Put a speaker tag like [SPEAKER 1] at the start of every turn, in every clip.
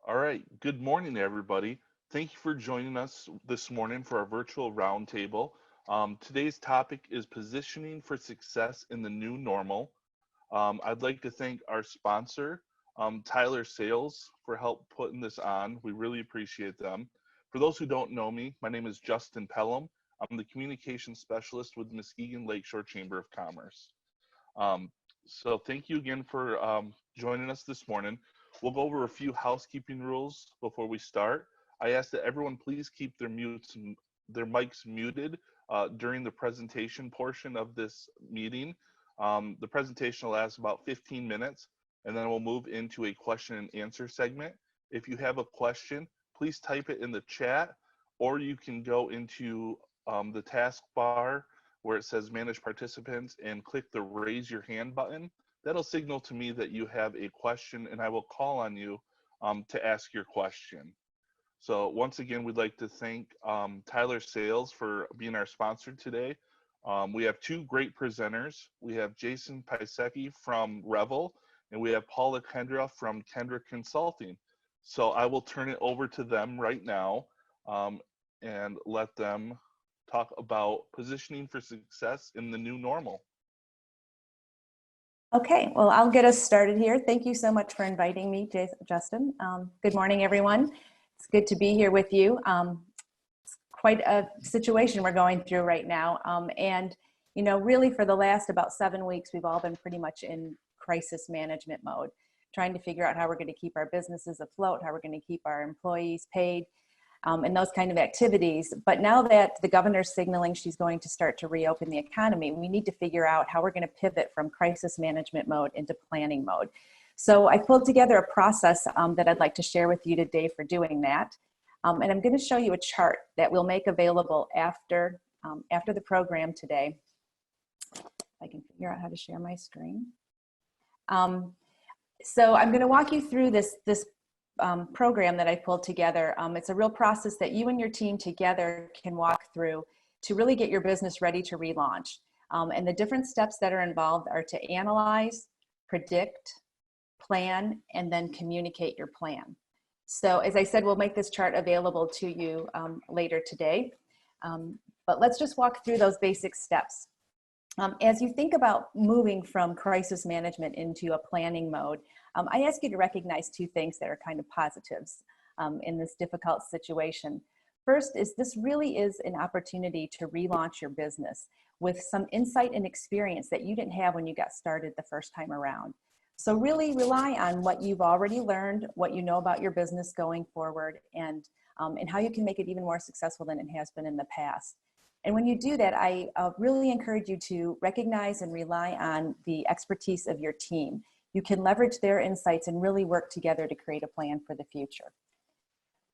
[SPEAKER 1] All right. Good morning, everybody. Thank you for joining us this morning for our virtual roundtable. Today's topic is positioning for success in the new normal. I'd like to thank our sponsor, Tyler Sales, for help putting this on. We really appreciate them. For those who don't know me, my name is Justin Pelham. I'm the communications specialist with Muskegon Lakeshore Chamber of Commerce. So thank you again for joining us this morning. We'll go over a few housekeeping rules before we start. I ask that everyone please keep their mics muted during the presentation portion of this meeting. The presentation will last about 15 minutes, and then we'll move into a question and answer segment. If you have a question, please type it in the chat, or you can go into the taskbar where it says manage participants and click the raise your hand button. That'll signal to me that you have a question, and I will call on you to ask your question. So once again, we'd like to thank Tyler Sales for being our sponsor today. We have two great presenters. We have Jason Piasecki from Revel, and we have Paula Kendra from Kendra Consulting. So I will turn it over to them right now and let them talk about positioning for success in the new normal.
[SPEAKER 2] Okay, well, I'll get us started here. Thank you so much for inviting me, Justin. Good morning, everyone. It's good to be here with you. It's quite a situation we're going through right now. And, you know, really for the last about 7 weeks, we've all been pretty much in crisis management mode, trying to figure out how we're going to keep our businesses afloat, how we're going to keep our employees paid, and those kind of activities. But now that the governor's signaling she's going to start to reopen the economy, we need to figure out how we're going to pivot from crisis management mode into planning mode. So I pulled together a process that I'd like to share with you today for doing that. And I'm going to show you a chart that we'll make available after the program today. If I can figure out how to share my screen. So I'm going to walk you through this program that I pulled together. It's a real process that you and your team together can walk through to really get your business ready to relaunch. And the different steps that are involved are to analyze, predict, plan, and then communicate your plan. So as I said, we'll make this chart available to you later today. But let's just walk through those basic steps. As you think about moving from crisis management into a planning mode, I ask you to recognize two things that are kind of positives in this difficult situation. First is this really is an opportunity to relaunch your business with some insight and experience that you didn't have when you got started the first time around. So really rely on what you've already learned, what you know about your business going forward, and how you can make it even more successful than it has been in the past. And when you do that, I really encourage you to recognize and rely on the expertise of your team. You can leverage their insights and really work together to create a plan for the future.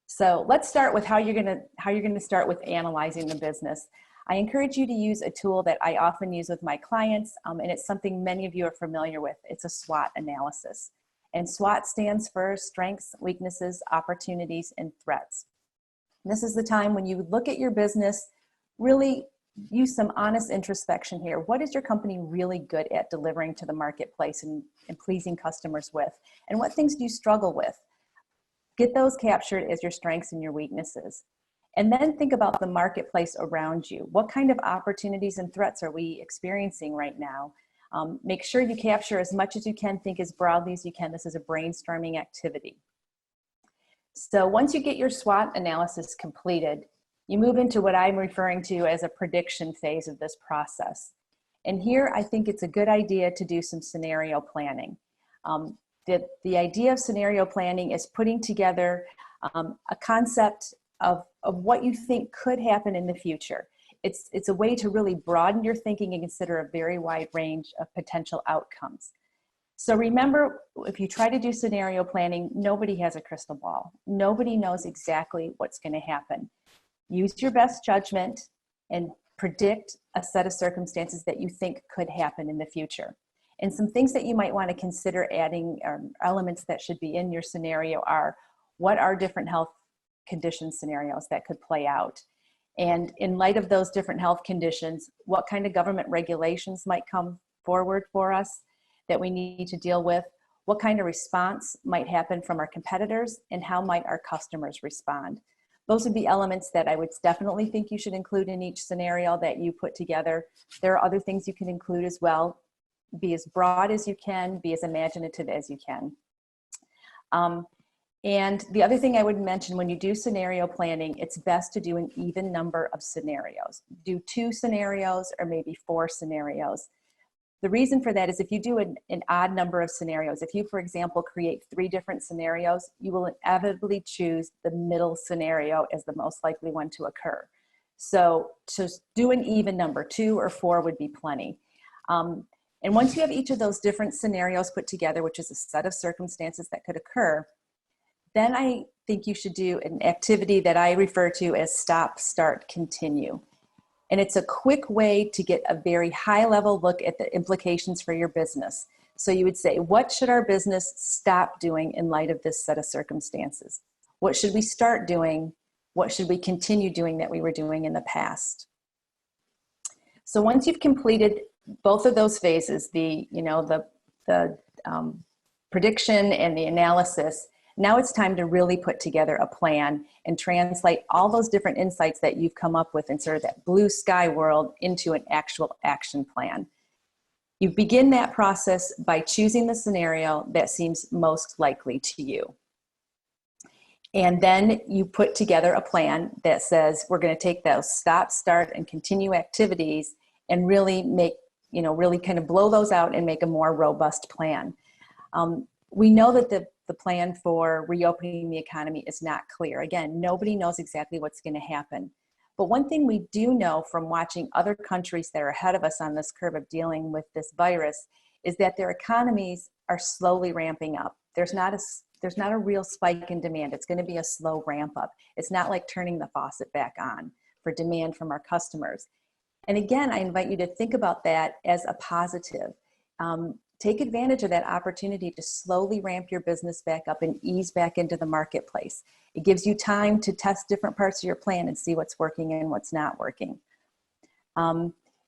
[SPEAKER 2] So let's start with how you're gonna start with analyzing the business. I encourage you to use a tool that I often use with my clients, and it's something many of you are familiar with. It's a SWOT analysis. And SWOT stands for strengths, weaknesses, opportunities, and threats. And this is the time when you look at your business, really use some honest introspection here. What is your company really good at delivering to the marketplace and pleasing customers with? And what things do you struggle with? Get those captured as your strengths and your weaknesses. And then think about the marketplace around you. What kind of opportunities and threats are we experiencing right now? Make sure you capture as much as you can, think as broadly as you can. This is a brainstorming activity. So once you get your SWOT analysis completed, you move into what I'm referring to as a prediction phase of this process. And here I think it's a good idea to do some scenario planning. The idea of scenario planning is putting together a concept of what you think could happen in the future. It's a way to really broaden your thinking and consider a very wide range of potential outcomes. So remember, if you try to do scenario planning, nobody has a crystal ball. Nobody knows exactly what's going to happen. Use your best judgment and predict a set of circumstances that you think could happen in the future. And some things that you might want to consider adding, elements that should be in your scenario are, what are different health condition scenarios that could play out? And in light of those different health conditions, what kind of government regulations might come forward for us that we need to deal with? What kind of response might happen from our competitors, and how might our customers respond? Those would be elements that I would definitely think you should include in each scenario that you put together. There are other things you can include as well. Be as broad as you can, be as imaginative as you can. And the other thing I would mention, when you do scenario planning, it's best to do an even number of scenarios. Do 2 scenarios or maybe 4 scenarios. The reason for that is if you do an odd number of scenarios, if you, for example, create 3 different scenarios, you will inevitably choose the middle scenario as the most likely one to occur. So just do an even number, 2 or 4 would be plenty. And once you have each of those different scenarios put together, which is a set of circumstances that could occur, then I think you should do an activity that I refer to as stop, start, continue. And it's a quick way to get a very high level look at the implications for your business. So you would say, what should our business stop doing in light of this set of circumstances? What should we start doing? What should we continue doing that we were doing in the past? So once you've completed both of those phases, the prediction and the analysis, now it's time to really put together a plan and translate all those different insights that you've come up with in sort of that blue sky world into an actual action plan. You begin that process by choosing the scenario that seems most likely to you. And then you put together a plan that says, we're going to take those stop, start, and continue activities and really make, really kind of blow those out and make a more robust plan. We know that the plan for reopening the economy is not clear. Again, nobody knows exactly what's going to happen. But one thing we do know from watching other countries that are ahead of us on this curve of dealing with this virus is that their economies are slowly ramping up. There's not a real spike in demand. It's going to be a slow ramp up. It's not like turning the faucet back on for demand from our customers. And again, I invite you to think about that as a positive. Take advantage of that opportunity to slowly ramp your business back up and ease back into the marketplace. It gives you time to test different parts of your plan and see what's working and what's not working.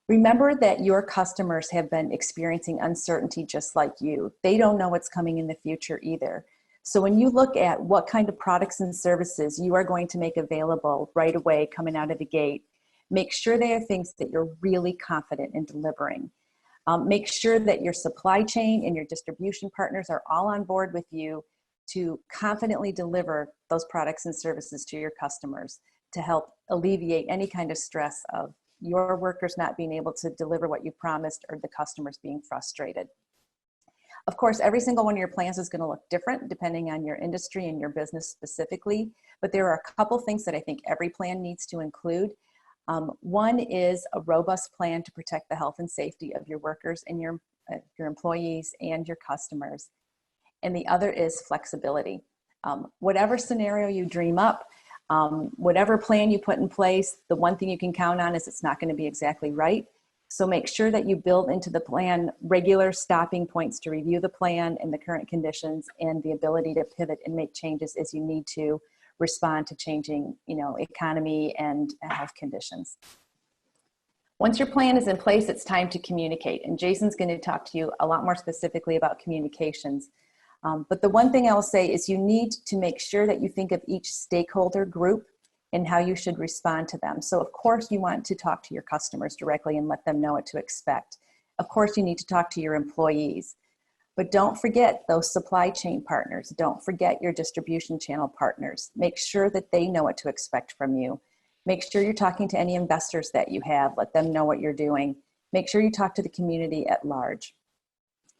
[SPEAKER 2] Remember that your customers have been experiencing uncertainty just like you. They don't know what's coming in the future either. So when you look at what kind of products and services you are going to make available right away coming out of the gate, make sure they are things that you're really confident in delivering. Make sure that your supply chain and your distribution partners are all on board with you to confidently deliver those products and services to your customers to help alleviate any kind of stress of your workers not being able to deliver what you promised or the customers being frustrated. Of course, every single one of your plans is going to look different depending on your industry and your business specifically, but there are a couple things that I think every plan needs to include. One is a robust plan to protect the health and safety of your workers and your employees and your customers. And the other is flexibility. Whatever scenario you dream up, whatever plan you put in place, the one thing you can count on is it's not going to be exactly right. So make sure that you build into the plan regular stopping points to review the plan and the current conditions and the ability to pivot and make changes as you need to respond to changing, economy and health conditions. Once your plan is in place, it's time to communicate. And Jason's going to talk to you a lot more specifically about communications. But the one thing I'll say is you need to make sure that you think of each stakeholder group and how you should respond to them. So of course you want to talk to your customers directly and let them know what to expect. Of course you need to talk to your employees. But don't forget those supply chain partners. Don't forget your distribution channel partners. Make sure that they know what to expect from you. Make sure you're talking to any investors that you have. Let them know what you're doing. Make sure you talk to the community at large.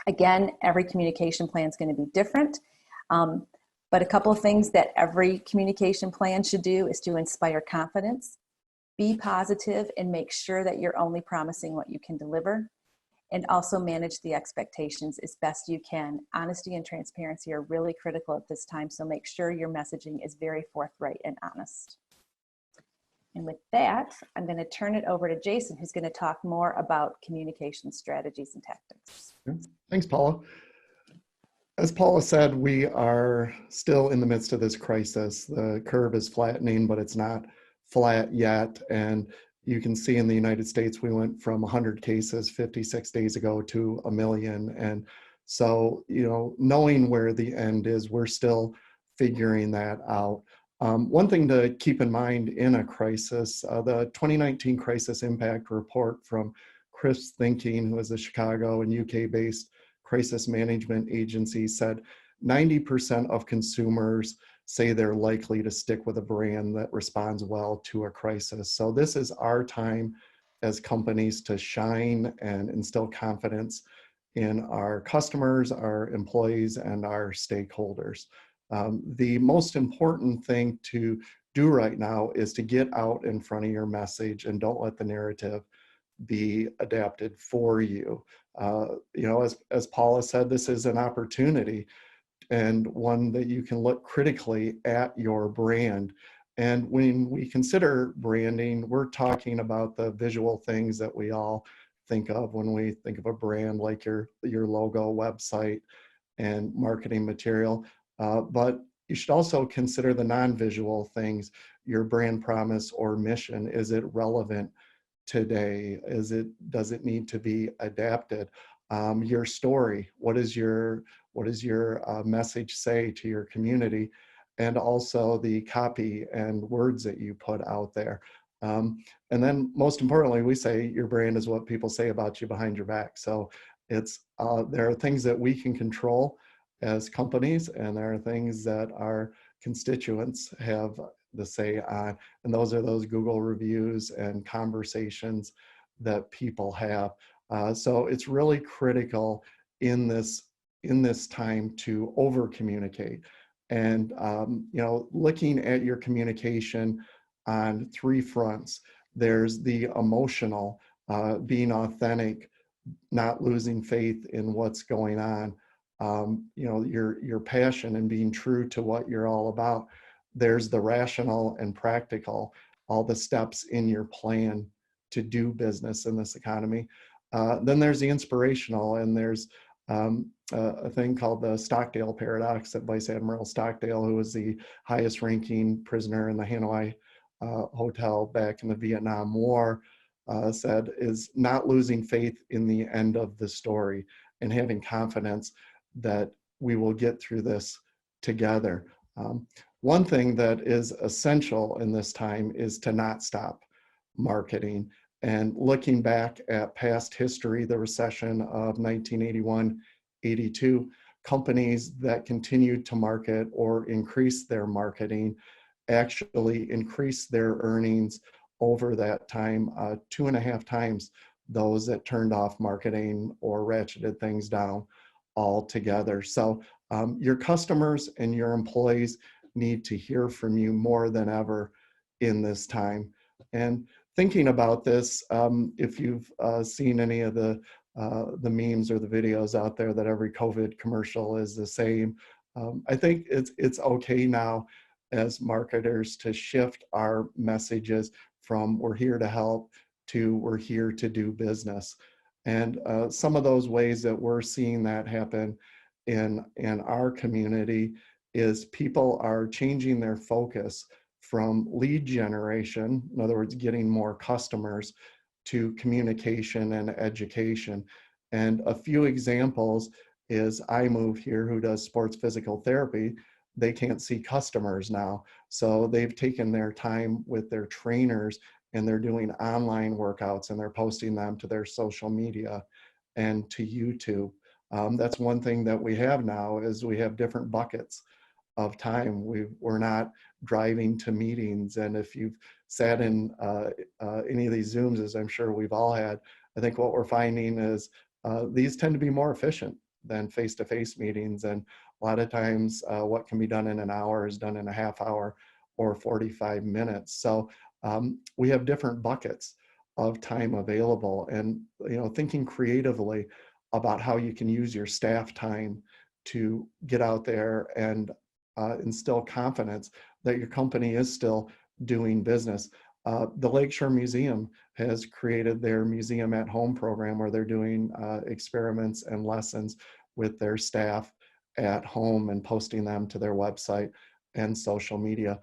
[SPEAKER 2] Again, every communication plan is going to be different. But a couple of things that every communication plan should do is to inspire confidence, be positive, and make sure that you're only promising what you can deliver. And also manage the expectations as best you can. Honesty and transparency are really critical at this time, so make sure your messaging is very forthright and honest. And with that, I'm going to turn it over to Jason, who's going to talk more about communication strategies and tactics.
[SPEAKER 3] Thanks, Paula. As Paula said, we are still in the midst of this crisis. The curve is flattening, but it's not flat yet. And you can see in the United States, we went from 100 cases 56 days ago to 1 million. And So, knowing where the end is, we're still figuring that out. One thing to keep in mind in a crisis, the 2019 Crisis Impact Report from Chris Thinking, who is a Chicago and UK-based crisis management agency, said 90% of consumers say they're likely to stick with a brand that responds well to a crisis. So this is our time as companies to shine and instill confidence in our customers, our employees, and our stakeholders. The most important thing to do right now is to get out in front of your message and don't let the narrative be adapted for you. As Paula said, this is an opportunity and one that you can look critically at your brand. And when we consider branding, we're talking about the visual things that we all think of when we think of a brand, like your logo, website, and marketing material. But you should also consider the non-visual things, your brand promise or mission. Is it relevant today? Does it need to be adapted? Your story, what does your message say to your community? And also the copy and words that you put out there. And then most importantly, we say your brand is what people say about you behind your back. So there are things that we can control as companies, and there are things that our constituents have the say on, and those are those Google reviews and conversations that people have. So it's really critical in this time to over communicate, and looking at your communication on three fronts. There's the emotional, being authentic, not losing faith in what's going on, your passion and being true to what you're all about. There's the rational and practical, all the steps in your plan to do business in this economy. Then there's the inspirational, and there's a thing called the Stockdale paradox that Vice Admiral Stockdale, who was the highest ranking prisoner in the Hanoi hotel back in the Vietnam War, said, is not losing faith in the end of the story and having confidence that we will get through this together. One thing that is essential in this time is to not stop marketing. And looking back at past history, the recession of 1981-82, companies that continued to market or increase their marketing actually increased their earnings over that time 2.5 times those that turned off marketing or ratcheted things down altogether. So your customers and your employees need to hear from you more than ever in this time. And thinking about this, if you've seen any of the memes or the videos out there that every COVID commercial is the same, I think it's okay now as marketers to shift our messages from "we're here to help" to "we're here to do business." And some of those ways that we're seeing that happen in our community is people are changing their focus from lead generation, in other words, getting more customers, to communication and education. And a few examples is iMove here, who does sports physical therapy. They can't see customers now. So they've taken their time with their trainers and they're doing online workouts and they're posting them to their social media and to YouTube. That's one thing that we have now, is we have different buckets of time. We're not driving to meetings. And if you've sat in any of these Zooms, as I'm sure we've all had, I think what we're finding is these tend to be more efficient than face-to-face meetings. And a lot of times what can be done in an hour is done in a half hour or 45 minutes. So we have different buckets of time available, and thinking creatively about how you can use your staff time to get out there and instill confidence that your company is still doing business. The Lakeshore Museum has created their Museum at Home program, where they're doing experiments and lessons with their staff at home and posting them to their website and social media.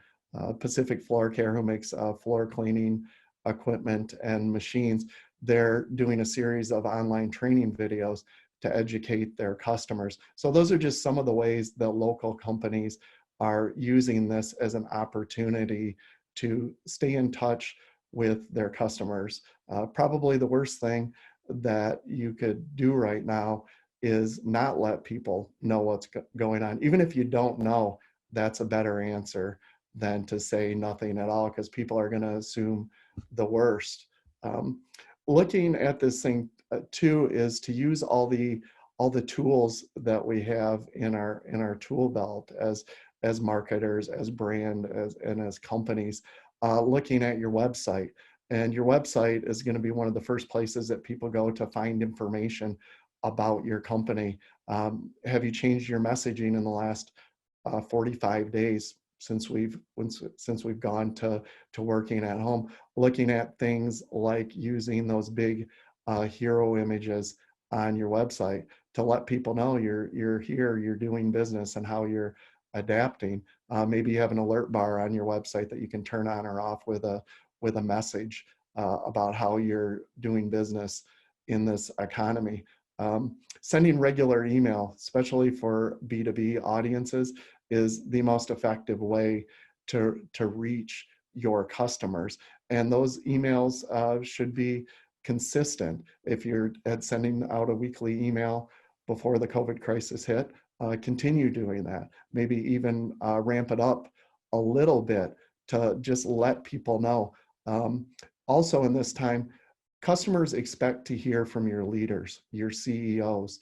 [SPEAKER 3] Pacific Floor Care, who makes floor cleaning equipment and machines, they're doing a series of online training videos to educate their customers. So those are just some of the ways that local companies are using this as an opportunity to stay in touch with their customers. Probably the worst thing that you could do right now is not let people know what's going on. Even if you don't know, that's a better answer than to say nothing at all, because people are going to assume the worst. Looking at this thing too is to use all the tools that we have in our tool belt as marketers, as brand, and as companies. Looking at your website, and your website is going to be one of the first places that people go to find information about your company. Have you changed your messaging in the last 45 days since we've gone to working at home? Looking at things like using those big hero images on your website to let people know you're here, you're doing business, and how you're adapting. Maybe you have an alert bar on your website that you can turn on or off with a message about how you're doing business in this economy. Sending regular email, especially for B2B audiences, is the most effective way to reach your customers. And those emails should be consistent. If you're sending out a weekly email before the COVID crisis hit, continue doing that. Maybe even ramp it up a little bit to just let people know. Also in this time, customers expect to hear from your leaders, your CEOs.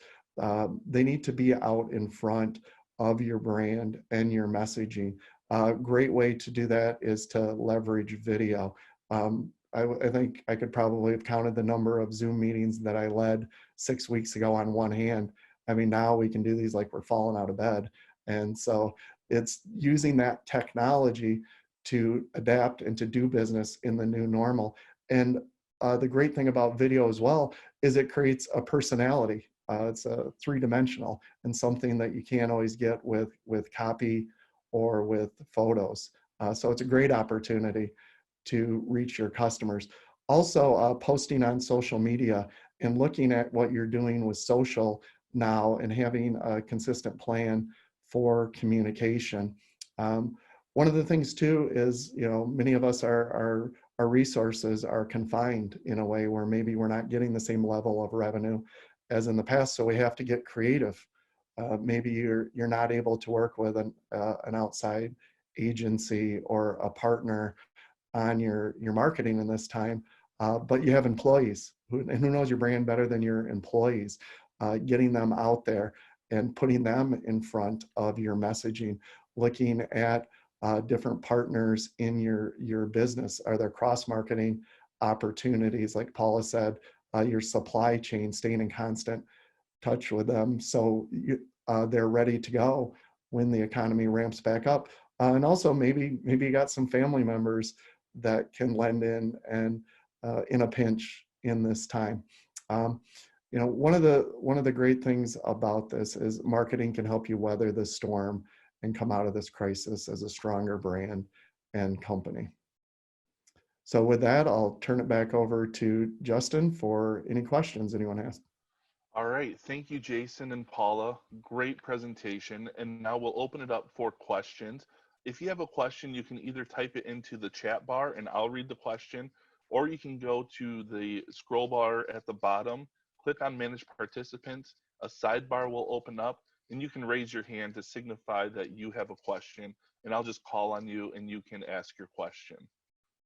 [SPEAKER 3] They need to be out in front of your brand and your messaging. A great way to do that is to leverage video. I think I could probably have counted the number of Zoom meetings that I led 6 weeks ago on one hand. I mean, now we can do these like we're falling out of bed. And so it's using that technology to adapt and to do business in the new normal. And the great thing about video as well is it creates a personality. It's a three-dimensional and something that you can't always get with copy or with photos. So it's a great opportunity to reach your customers. Also, posting on social media and looking at what you're doing with social now and having a consistent plan for communication. One of the things too is, many of us our resources are confined in a way where maybe we're not getting the same level of revenue as in the past, so we have to get creative. Maybe you're not able to work with an outside agency or a partner on your marketing in this time, but you have employees, and who knows your brand better than your employees? Getting them out there and putting them in front of your messaging, looking at different partners in your business. Are there cross-marketing opportunities? Like Paula said, your supply chain, staying in constant touch with them so they're ready to go when the economy ramps back up. And also maybe you got some family members that can lend in and in a pinch in this time. One of the great things about this is marketing can help you weather the storm and come out of this crisis as a stronger brand and company. So with that, I'll turn it back over to Justin for any questions anyone has.
[SPEAKER 1] All right, thank you, Jason and Paula. Great presentation. And now we'll open it up for questions. If you have a question, you can either type it into the chat bar and I'll read the question, or you can go to the scroll bar at the bottom, click on Manage Participants, a sidebar will open up, and you can raise your hand to signify that you have a question, and I'll just call on you and you can ask your question.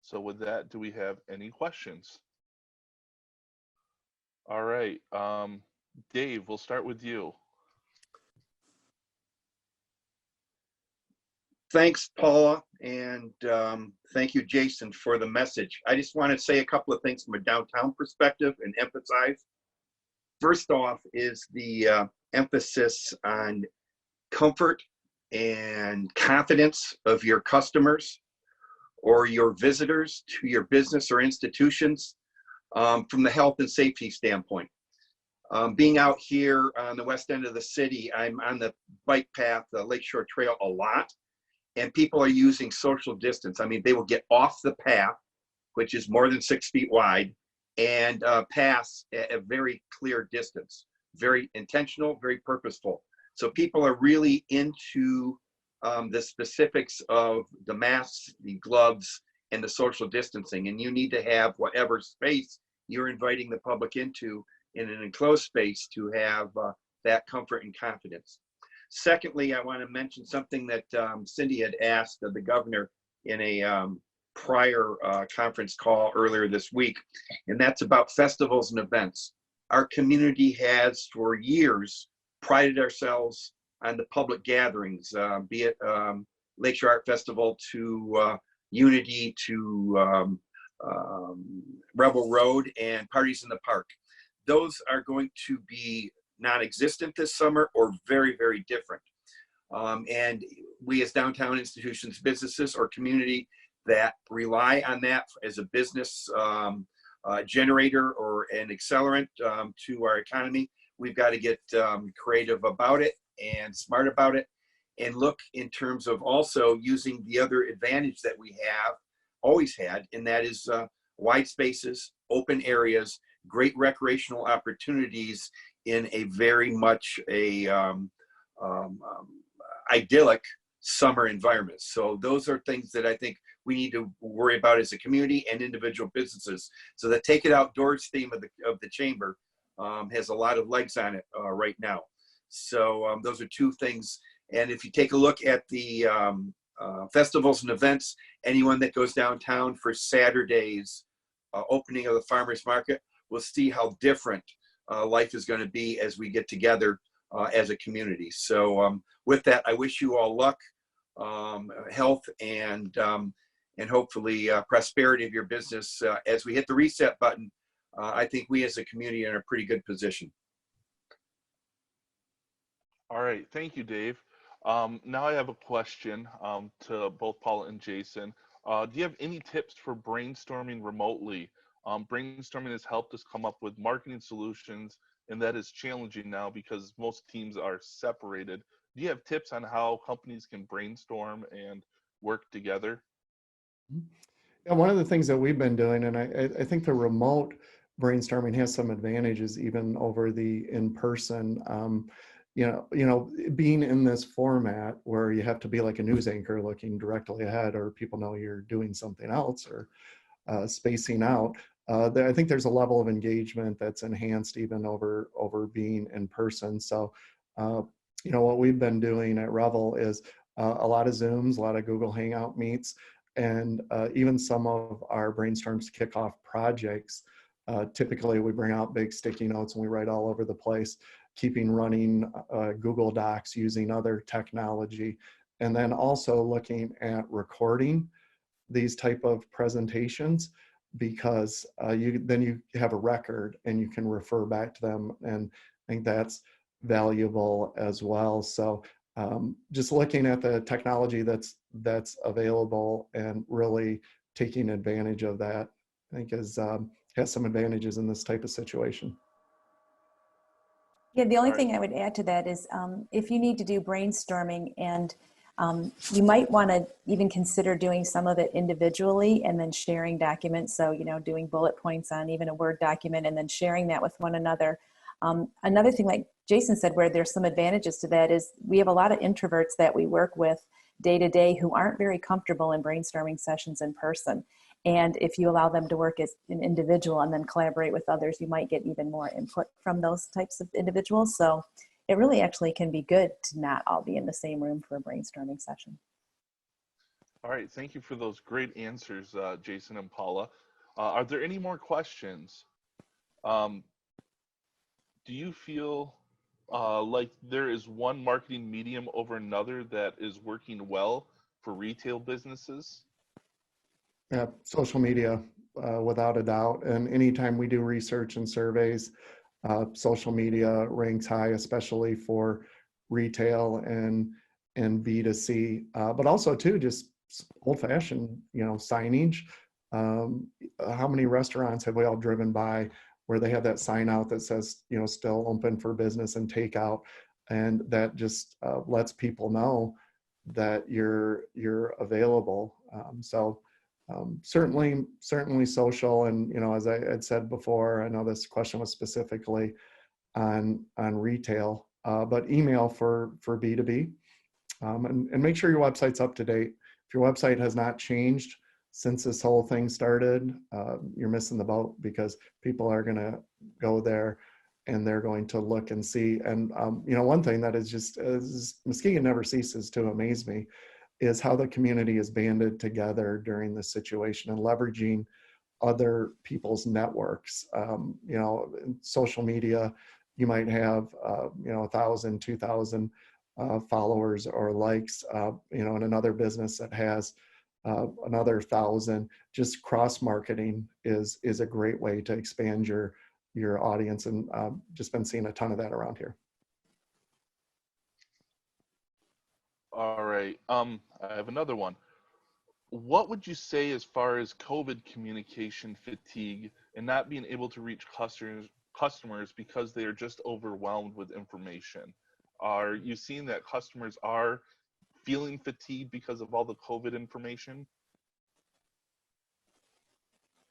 [SPEAKER 1] So with that, do we have any questions? All right, Dave, we'll start with you.
[SPEAKER 4] Thanks, Paula, and thank you, Jason, for the message. I just want to say a couple of things from a downtown perspective and emphasize. First off is the emphasis on comfort and confidence of your customers or your visitors to your business or institutions from the health and safety standpoint. Being out here on the west end of the city, I'm on the bike path, the Lakeshore Trail a lot, and people are using social distance. I mean, they will get off the path, which is more than 6 feet wide, and pass a very clear distance. very intentional, very purposeful. So people are really into the specifics of the masks, the gloves, and the social distancing. And you need to have whatever space you're inviting the public into in an enclosed space to have that comfort and confidence. Secondly, I want to mention something that Cindy had asked of the governor in a prior conference call earlier this week, and that's about festivals and events. Our community has for years prided ourselves on the public gatherings, be it Lakeshore Art Festival to Unity to Revel Road and parties in the park. Those are going to be non-existent this summer or very, very different. And we as downtown institutions, businesses, or community that rely on that as a business generator or an accelerant to our economy, we've got to get creative about it and smart about it, and look in terms of also using the other advantage that we have always had, and that is wide spaces, open areas, great recreational opportunities in a very much a idyllic summer environment. So those are things that I think we need to worry about as a community and individual businesses. So the Take It Outdoors theme of the chamber has a lot of legs on it right now. So those are two things. And if you take a look at the festivals and events, anyone that goes downtown for Saturday's opening of the farmers market will see how different life is going to be as we get together as a community. So with that, I wish you all luck, health, and hopefully prosperity of your business. As we hit the reset button, I think we as a community are in a pretty good position.
[SPEAKER 1] All right, thank you, Dave. Now I have a question to both Paula and Jason. Do you have any tips for brainstorming remotely? Brainstorming has helped us come up with marketing solutions, and that is challenging now because most teams are separated. Do you have tips on how companies can brainstorm and work together?
[SPEAKER 3] Yeah, one of the things that we've been doing, and I think the remote brainstorming has some advantages even over the in-person. Being in this format where you have to be like a news anchor looking directly ahead, or people know you're doing something else, or spacing out. I think there's a level of engagement that's enhanced even over being in person. So, what we've been doing at Revel is a lot of Zooms, a lot of Google Hangout meets, and even some of our brainstorms to kick off projects. Typically, we bring out big sticky notes and we write all over the place, keeping running Google Docs using other technology, and then also looking at recording these type of presentations, because you have a record and you can refer back to them, and I think that's valuable as well. So just looking at the technology that's available and really taking advantage of that, I think has some advantages in this type of situation.
[SPEAKER 2] Yeah, the only
[SPEAKER 1] All right.
[SPEAKER 2] thing I would add to that is if you need to do brainstorming, and you might want to even consider doing some of it individually and then sharing documents. So, doing bullet points on even a Word document and then sharing that with one another. Another thing, like Jason said, where there's some advantages to that is we have a lot of introverts that we work with day to day who aren't very comfortable in brainstorming sessions in person. And if you allow them to work as an individual and then collaborate with others, you might get even more input from those types of individuals. So it really actually can be good to not all be in the same room for a brainstorming session.
[SPEAKER 1] All right, thank you for those great answers, Jason and Paula. Are there any more questions? Do you feel like there is one marketing medium over another that is working well for retail businesses?
[SPEAKER 3] Yeah, social media, without a doubt. And anytime we do research and surveys, social media ranks high, especially for retail and B2C, but also too just old-fashioned, signage. How many restaurants have we all driven by where they have that sign out that says, still open for business and takeout, and that just lets people know that you're available. Certainly social, and as I had said before, I know this question was specifically on retail, but email for B2B. And make sure your website's up to date. If your website has not changed since this whole thing started, you're missing the boat, because people are going to go there and they're going to look and see. And one thing that is just, Muskegon never ceases to amaze me, is how the community is banded together during this situation and leveraging other people's networks. In social media, you might have 1,000, 2,000 followers or likes. In another business that has another 1,000. Just cross marketing is a great way to expand your audience, and just been seeing a ton of that around here.
[SPEAKER 1] All right. I have another one. What would you say as far as COVID communication fatigue and not being able to reach customers because they are just overwhelmed with information? Are you seeing that customers are feeling fatigued because of all the COVID information?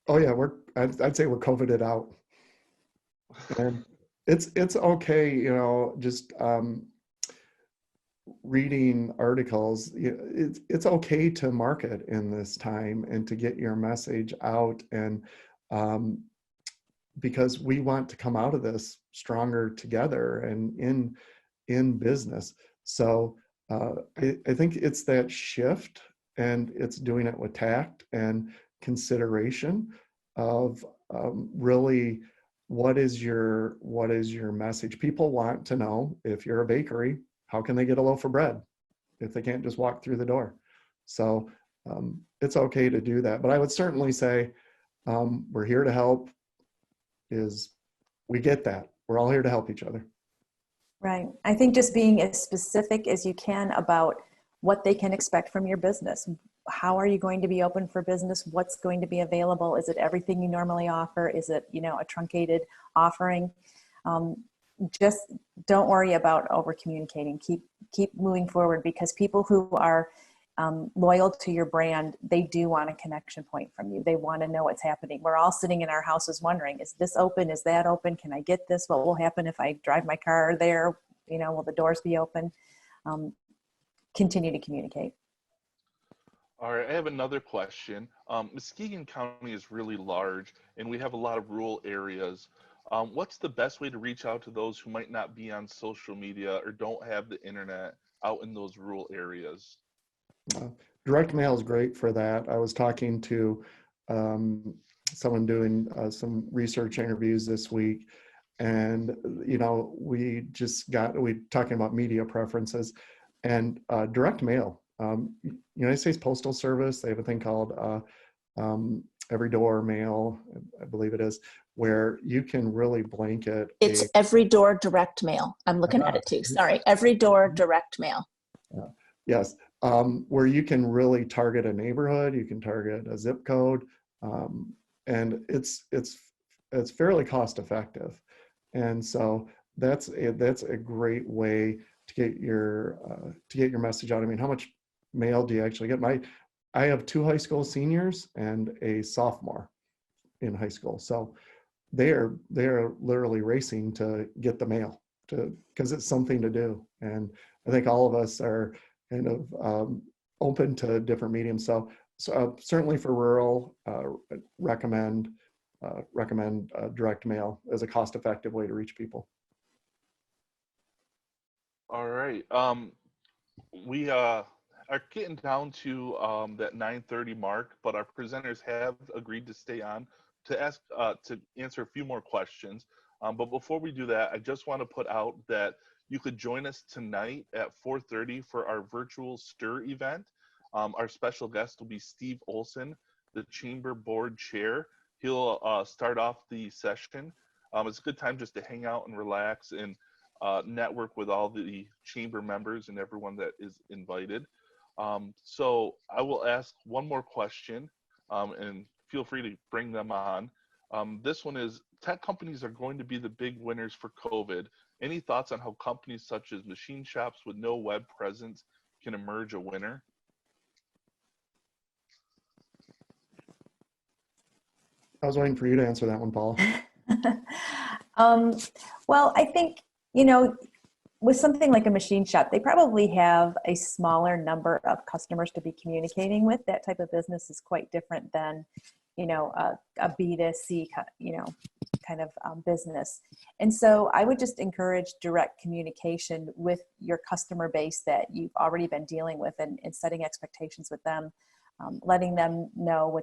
[SPEAKER 3] Oh yeah, I'd say we're COVIDed out. And it's okay, just reading articles. It's okay to market in this time and to get your message out, and because we want to come out of this stronger together and in business. So I think it's that shift, and it's doing it with tact and consideration of really what is your message. People want to know, if you're a bakery, how can they get a loaf of bread if they can't just walk through the door? So it's okay to do that. But I would certainly say we're here to help. We get that. We're all here to help each other.
[SPEAKER 2] Right. I think just being as specific as you can about what they can expect from your business. How are you going to be open for business? What's going to be available? Is it everything you normally offer? Is it, a truncated offering? Just don't worry about over communicating. Keep moving forward, because people who are loyal to your brand, they do want a connection point from you. They want to know what's happening. We're all sitting in our houses wondering, is this open? Is that open? Can I get this? What will happen if I drive my car there? Will the doors be open? Continue to communicate.
[SPEAKER 1] All right, I have another question. Muskegon County is really large, and we have a lot of rural areas. What's the best way to reach out to those who might not be on social media or don't have the internet out in those rural areas?
[SPEAKER 3] Direct mail is great for that. I was talking to someone doing some research interviews this week, and we talking about media preferences, and direct mail. United States Postal Service, they have a thing called Every Door Mail, I believe it is, where you can really blanket.
[SPEAKER 5] It's Every Door Direct Mail. I'm looking at it too. Sorry, Every Door Direct Mail.
[SPEAKER 3] Yes, where you can really target a neighborhood, you can target a zip code, and it's fairly cost effective, and so that's a great way to get your message out. I mean, how much mail do you actually get? I have 2 high school seniors and a sophomore in high school, so they're literally racing to get the mail because it's something to do, and I think all of us are kind of open to different mediums. So certainly for rural, recommend direct mail as a cost-effective way to reach people.
[SPEAKER 1] All right. We are getting down to that 9:30 mark, but our presenters have agreed to stay on to answer a few more questions. But before we do that, I just want to put out that you could join us tonight at 4:30 for our virtual STIR event. Our special guest will be Steve Olson, the Chamber Board Chair. He'll start off the session. It's a good time just to hang out and relax and network with all the Chamber members and everyone that is invited. So I will ask one more question, and feel free to bring them on. This one is, tech companies are going to be the big winners for COVID. Any thoughts on how companies such as machine shops with no web presence can emerge a winner?
[SPEAKER 3] I was waiting for you to answer that one, Paul.
[SPEAKER 2] Well, I think, with something like a machine shop, they probably have a smaller number of customers to be communicating with. That type of business is quite different than, a B2C, kind of business. And so I would just encourage direct communication with your customer base that you've already been dealing with, and setting expectations with them, letting them know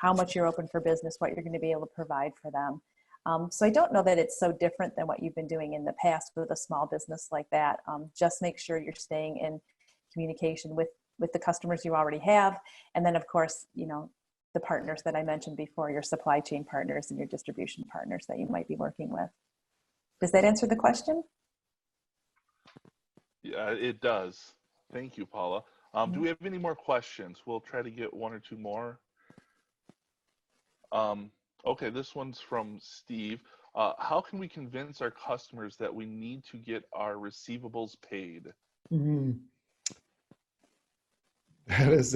[SPEAKER 2] how much you're open for business, what you're going to be able to provide for them. So I don't know that it's so different than what you've been doing in the past with a small business like that. Just make sure you're staying in communication with the customers you already have. And then of course, the partners that I mentioned before, your supply chain partners and your distribution partners that you might be working with. Does that answer the question?
[SPEAKER 1] Yeah, it does. Thank you, Paula. Do we have any more questions? We'll try to get one or two more. Okay, this one's from Steve. How can we convince our customers that we need to get our receivables paid?
[SPEAKER 3] That is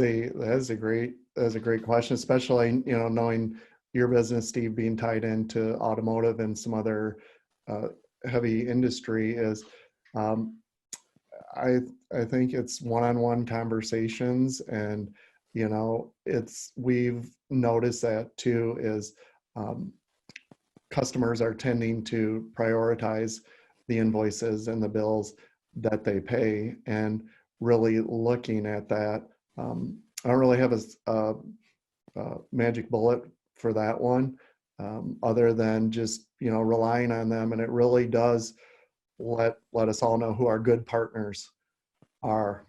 [SPEAKER 3] a great question, especially knowing your business, Steve, being tied into automotive and some other heavy industry. Is I think it's one-on-one conversations, and we've noticed that too. Is customers are tending to prioritize the invoices and the bills that they pay, and really looking at that. I don't really have a magic bullet for that one, other than just relying on them, and it really does let us all know who our good partners are.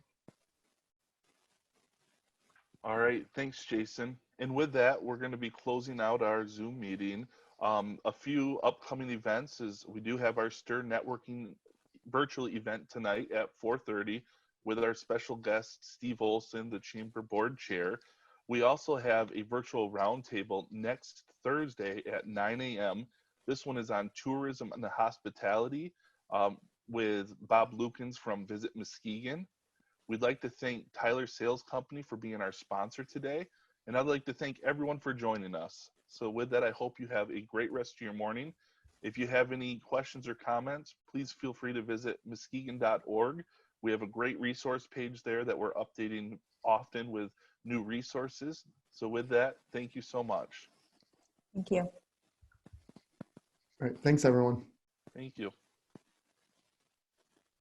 [SPEAKER 1] All right, thanks, Jason. And with that, we're going to be closing out our Zoom meeting. A few upcoming events is we do have our STIR networking virtual event tonight at 4:30 with our special guest, Steve Olson, the Chamber Board Chair. We also have a virtual roundtable next Thursday at 9 a.m. This one is on tourism and hospitality with Bob Lukens from Visit Muskegon. We'd like to thank Tyler Sales Company for being our sponsor today. And I'd like to thank everyone for joining us. So with that, I hope you have a great rest of your morning. If you have any questions or comments, please feel free to visit muskegon.org. We have a great resource page there that we're updating often with new resources. So with that, thank you so much.
[SPEAKER 2] Thank you.
[SPEAKER 3] All right, thanks everyone.
[SPEAKER 1] Thank you.